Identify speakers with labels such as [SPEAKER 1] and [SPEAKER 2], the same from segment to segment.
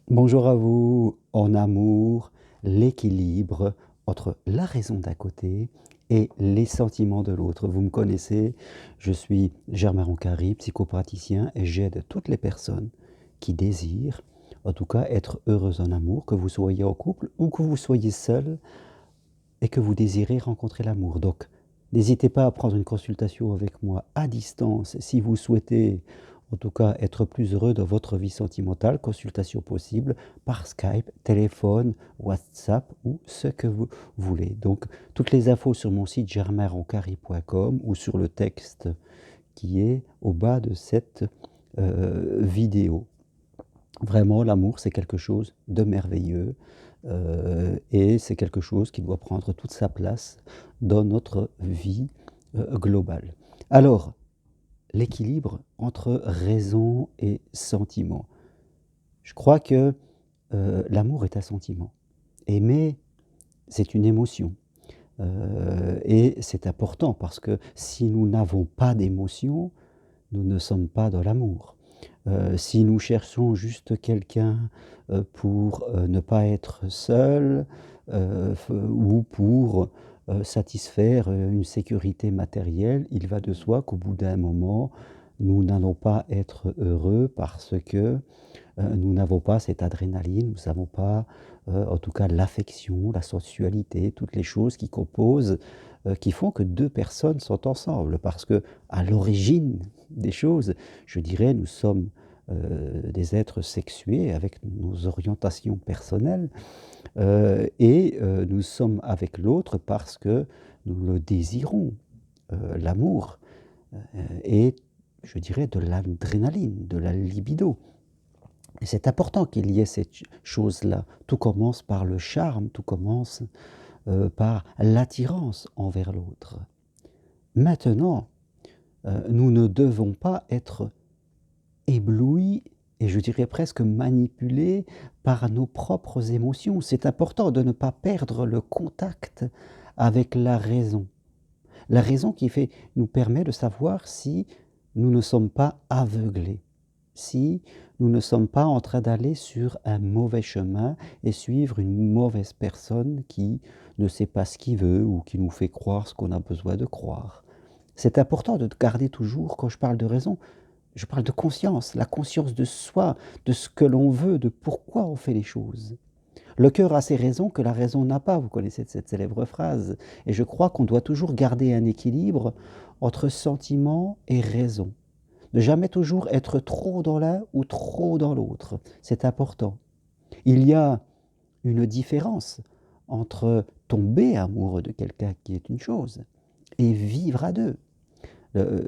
[SPEAKER 1] Bonjour à vous, en amour, l'équilibre entre la raison d'un côté et les sentiments de l'autre. Vous me connaissez, je suis Germain Roncari, psychopraticien, et j'aide toutes les personnes qui désirent, en tout cas, être heureuses en amour, que vous soyez en couple ou que vous soyez seul et que vous désirez rencontrer l'amour. Donc, n'hésitez pas à prendre une consultation avec moi à distance si vous souhaitez, en tout cas, être plus heureux dans votre vie sentimentale. Consultation possible par Skype, téléphone, WhatsApp ou ce que vous voulez. Donc, toutes les infos sur mon site germainroncari.com ou sur le texte qui est au bas de cette vidéo. Vraiment, l'amour, c'est quelque chose de merveilleux et c'est quelque chose qui doit prendre toute sa place dans notre vie globale. Alors, l'équilibre entre raison et sentiment. Je crois que l'amour est un sentiment. Aimer, c'est une émotion. Et c'est important parce que si nous n'avons pas d'émotion, nous ne sommes pas dans l'amour. Si nous cherchons juste quelqu'un pour ne pas être seul ou pour satisfaire une sécurité matérielle, il va de soi qu'au bout d'un moment, nous n'allons pas être heureux parce que nous n'avons pas cette adrénaline, nous n'avons pas en tout cas l'affection, la sensualité, toutes les choses qui composent, qui font que deux personnes sont ensemble. Parce que à l'origine des choses, je dirais, nous sommes des êtres sexués avec nos orientations personnelles et nous sommes avec l'autre parce que nous le désirons. L'amour est, je dirais, de l'adrénaline, de la libido. Et c'est important qu'il y ait cette chose-là. Tout commence par le charme, tout commence par l'attirance envers l'autre. Maintenant, nous ne devons pas être éblouis et je dirais presque manipulés par nos propres émotions. C'est important de ne pas perdre le contact avec la raison. La raison qui nous permet de savoir si nous ne sommes pas aveuglés, si nous ne sommes pas en train d'aller sur un mauvais chemin et suivre une mauvaise personne qui ne sait pas ce qu'il veut ou qui nous fait croire ce qu'on a besoin de croire. C'est important de garder toujours, quand je parle de raison, je parle de conscience, la conscience de soi, de ce que l'on veut, de pourquoi on fait les choses. Le cœur a ses raisons que la raison n'a pas, vous connaissez cette célèbre phrase. Et je crois qu'on doit toujours garder un équilibre entre sentiment et raison. Ne jamais toujours être trop dans l'un ou trop dans l'autre. C'est important. Il y a une différence entre tomber amoureux de quelqu'un qui est une chose et vivre à deux.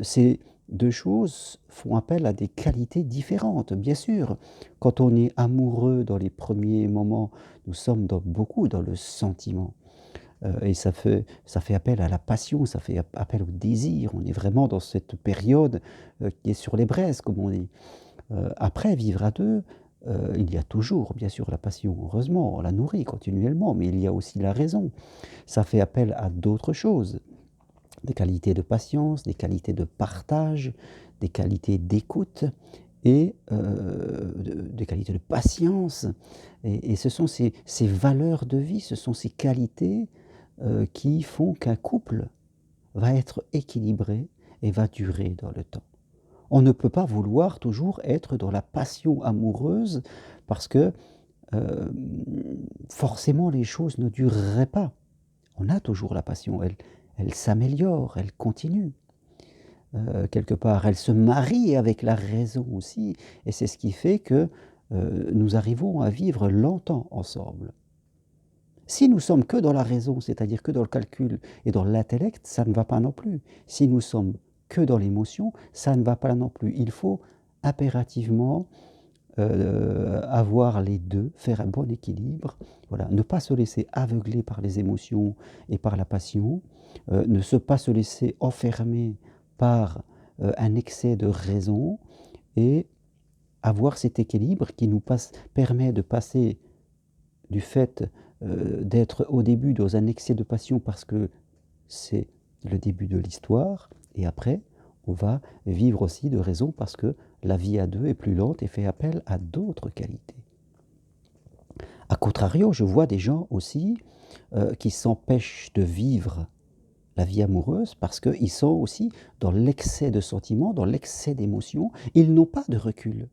[SPEAKER 1] Ces deux choses font appel à des qualités différentes. Bien sûr, quand on est amoureux dans les premiers moments, nous sommes beaucoup dans le sentiment. Et ça fait appel à la passion, ça fait appel au désir. On est vraiment dans cette période qui est sur les braises, comme on dit. Après, vivre à deux, il y a toujours, bien sûr, la passion. Heureusement, on la nourrit continuellement, mais il y a aussi la raison. Ça fait appel à d'autres choses, des qualités de patience, des qualités de partage, des qualités d'écoute et des qualités de patience. Et ce sont ces valeurs de vie, ce sont ces qualités qui font qu'un couple va être équilibré et va durer dans le temps. On ne peut pas vouloir toujours être dans la passion amoureuse parce que forcément les choses ne dureraient pas. On a toujours la passion, elle s'améliore, elle continue. Quelque part, elle se marie avec la raison aussi et c'est ce qui fait que nous arrivons à vivre longtemps ensemble. Si nous sommes que dans la raison, c'est-à-dire que dans le calcul et dans l'intellect, ça ne va pas non plus. Si nous sommes que dans l'émotion, ça ne va pas non plus. Il faut impérativement avoir les deux, faire un bon équilibre, voilà, ne pas se laisser aveugler par les émotions et par la passion, pas se laisser enfermer par un excès de raison et avoir cet équilibre qui nous permet de passer du fait d'être au début dans un excès de passion parce que c'est le début de l'histoire, et après, on va vivre aussi de raison parce que la vie à deux est plus lente et fait appel à d'autres qualités. À contrario, je vois des gens aussi, qui s'empêchent de vivre la vie amoureuse parce qu'ils sont aussi dans l'excès de sentiments, dans l'excès d'émotions. Ils n'ont pas de recul.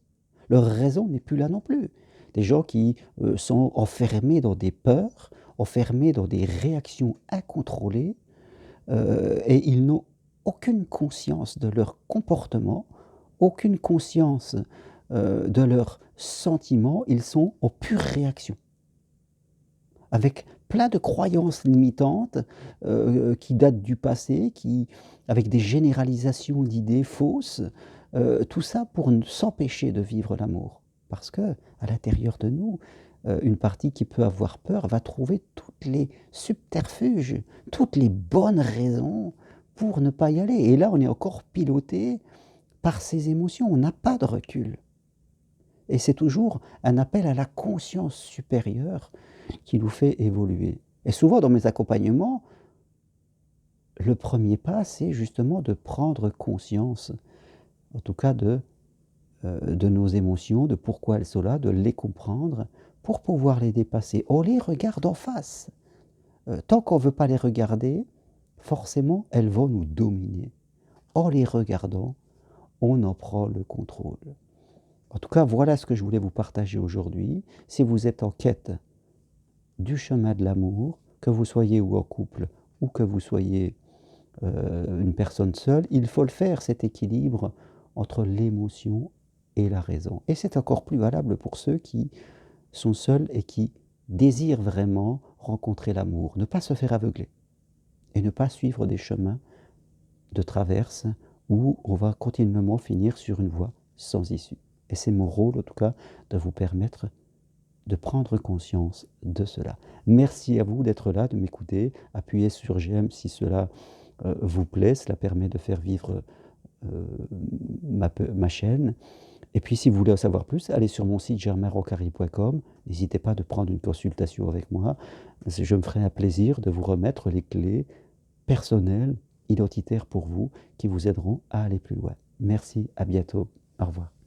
[SPEAKER 1] Leur raison n'est plus là non plus. Des gens qui, sont enfermés dans des peurs, enfermés dans des réactions incontrôlées, et ils n'ont aucune conscience de leur comportement, aucune conscience, de leurs sentiments. Ils sont en pure réaction, avec plein de croyances limitantes, qui datent du passé, avec des généralisations d'idées fausses, tout ça pour s'empêcher de vivre l'amour. Parce que à l'intérieur de nous, une partie qui peut avoir peur va trouver toutes les subterfuges, toutes les bonnes raisons pour ne pas y aller. Et là, on est encore piloté par ces émotions, on n'a pas de recul. Et c'est toujours un appel à la conscience supérieure qui nous fait évoluer. Et souvent dans mes accompagnements, le premier pas, c'est justement de prendre conscience, en tout cas de nos émotions, de pourquoi elles sont là, de les comprendre pour pouvoir les dépasser. On les regarde en face. Tant qu'on ne veut pas les regarder, forcément, elles vont nous dominer. En les regardant, on en prend le contrôle. En tout cas, voilà ce que je voulais vous partager aujourd'hui. Si vous êtes en quête du chemin de l'amour, que vous soyez ou en couple ou que vous soyez une personne seule, il faut le faire, cet équilibre entre l'émotion et la raison. Et c'est encore plus valable pour ceux qui sont seuls et qui désirent vraiment rencontrer l'amour. Ne pas se faire aveugler et ne pas suivre des chemins de traverse où on va continuellement finir sur une voie sans issue. Et c'est mon rôle, en tout cas, de vous permettre de prendre conscience de cela. Merci à vous d'être là, de m'écouter. Appuyez sur j'aime si cela vous plaît. Cela permet de faire vivre ma chaîne. Et puis, si vous voulez en savoir plus, allez sur mon site germainrocari.com. N'hésitez pas de prendre une consultation avec moi. Je me ferai un plaisir de vous remettre les clés personnelles, identitaires pour vous, qui vous aideront à aller plus loin. Merci, à bientôt. Au revoir.